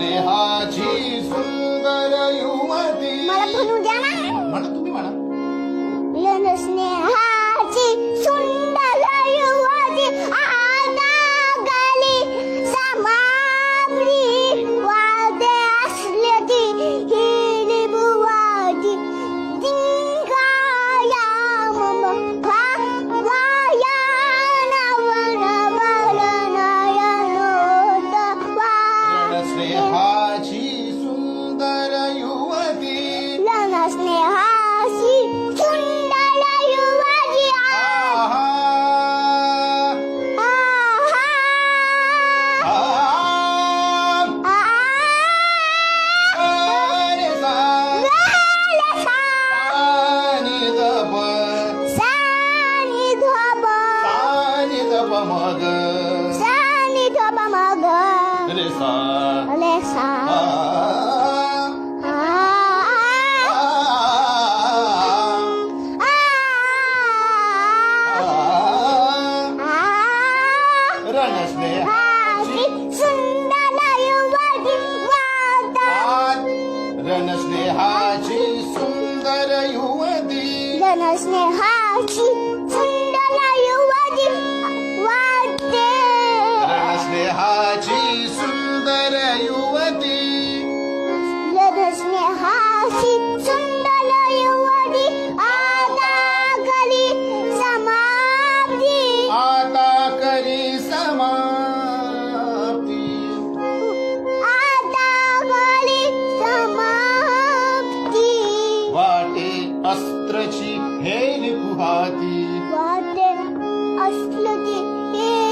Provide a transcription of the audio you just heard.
स्नेहाची सुंदर युवती. मला म्हणू द्या ना. म्हणा तुम्ही म्हणा. लन स्नेहाची सुंदर युवती आता गली समाप्ती वादे असले ती हिली बुवाची जिंकाया मम भावाया नवन वरनयनोत वा. स्नेहाची सुंदर युवती. लन स्नेहाची सुंदर युवती आहा. आहा रे सा. सानी दप. सानी धोब सानी दप मग. सानी धोब मग रे सा. लेसा आ. रणस्नेहाची सुंदर युवती वाता. रणस्नेहाची सुंदर युवती. लन स्नेहाची सुंदर युवती वाटे. रणस्नेहाची सुंदर युवती. लन स्नेहाची सुंदर युवती आता कली समाप्ती. आता करी समाप्ती. आता कली समाप्ती. वाटे अस्त्रची हेली पुहाती. वाटे असलं की हे